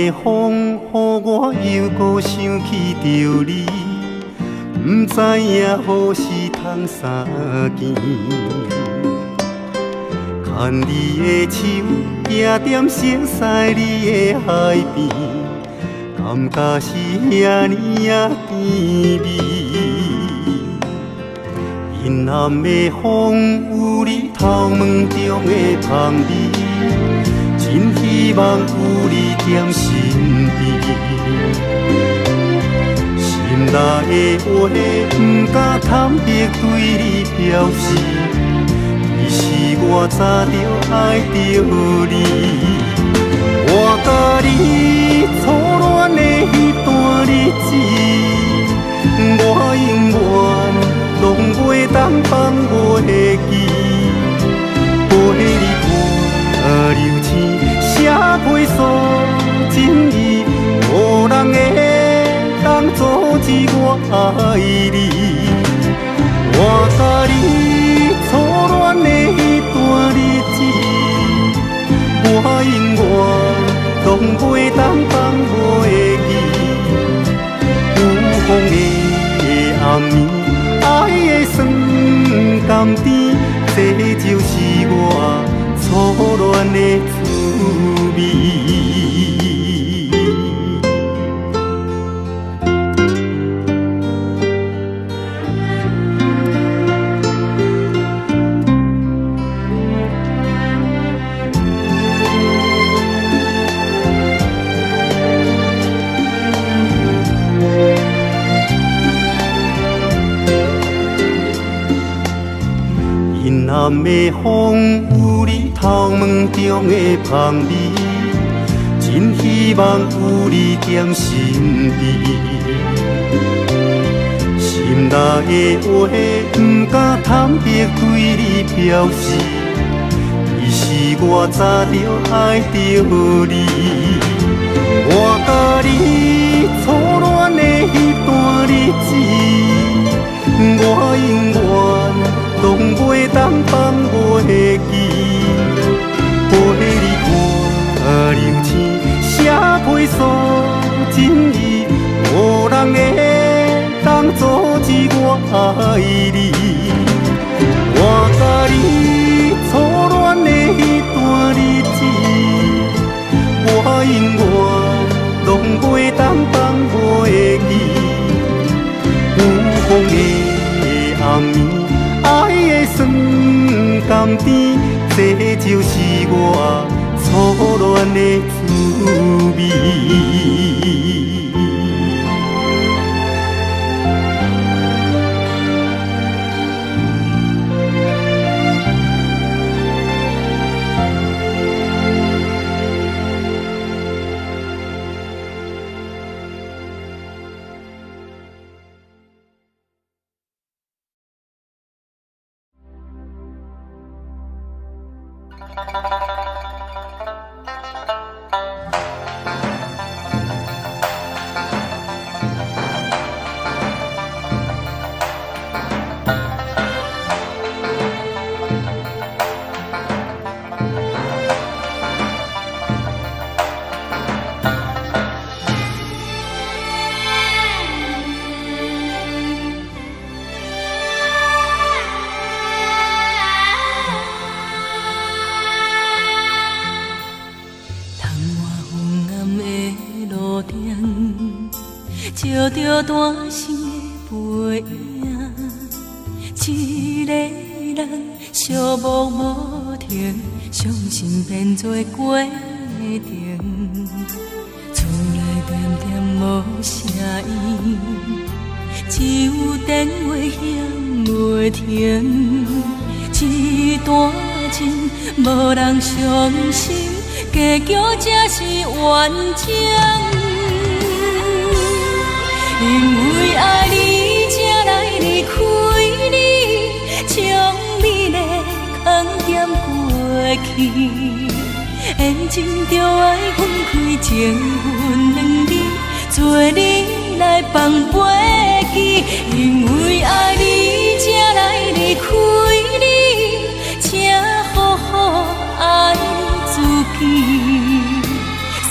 的风，予我又搁想起着你，不知影何时通相见。牵你的手，也踮熟悉你的海边，感觉是遐尼啊甜蜜。阴暗的风，有你头毛中的香味，真希望有你踮身边。心内的话，不敢坦白对你表示，其实我早就爱着你。我甲你初恋的迄段日子，我永远拢袂当放袂记，陪你看流星，写批诉情意，无人会当阻止我爱你。我甲你初恋的迄段日子，我永远拢袂当放袂记。有风的暗暝，爱的酸甘甜，这就是我初恋的滋味。阴暗的风，有你头毛中的香味，真希望有你踮身边。心内的话，不敢坦白对你表示，其实我早就爱着你。我甲你初恋的迄段日子，我永远拢袂当放袂记，陪你看流星，写批诉情意，无人会当阻止我爱你。我甲你初恋的迄段日子，我永远拢袂当放袂记。有风的暗暝，爱的酸甘甜，这就是我初恋的滋味。照着单身的背影，一个人寂寞无停，伤心变做过程，厝内点点无声音，只有电话响袂停，一段情无人伤心，结局才是完整。因为爱你，才来离开你，将美丽空点过去。缘情就爱分开，情分两地，做你来放袂记。因为爱你，才来离开你，请好好爱自己。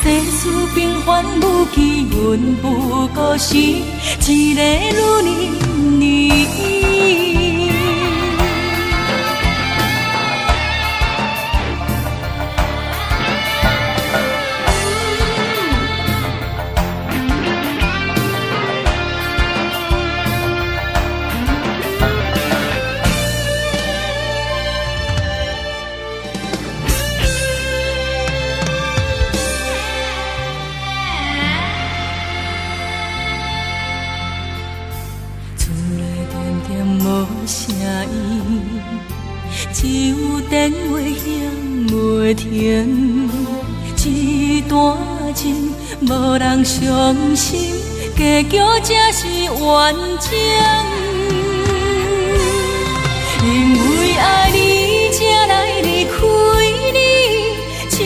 世事平凡。不记阮不过是一个女人。声音只有电话响袂停，一段情无人伤心，结局才是完整。因为爱你，才来离开你，将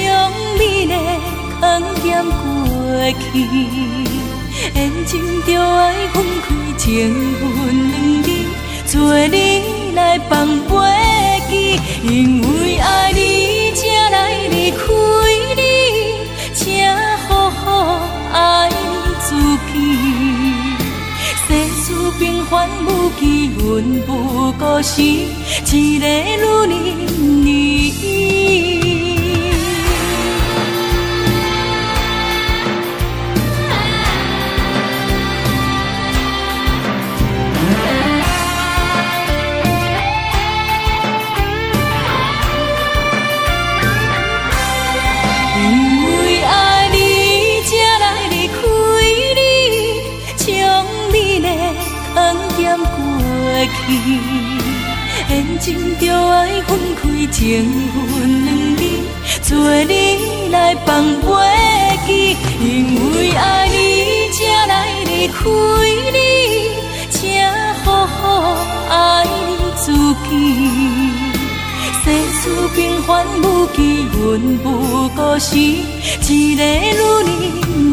美丽空咸过去，缘情就爱分开，情分两字。做你来放飞机，因为爱你，才来离开你，请好好爱自己。世事平凡无奇，阮不过是一个女人。缘情就爱分开，情分两字，做你来放飞机。因为爱你，才来离开你，请好好爱自己。世事平凡无奇，阮不过是一个女人。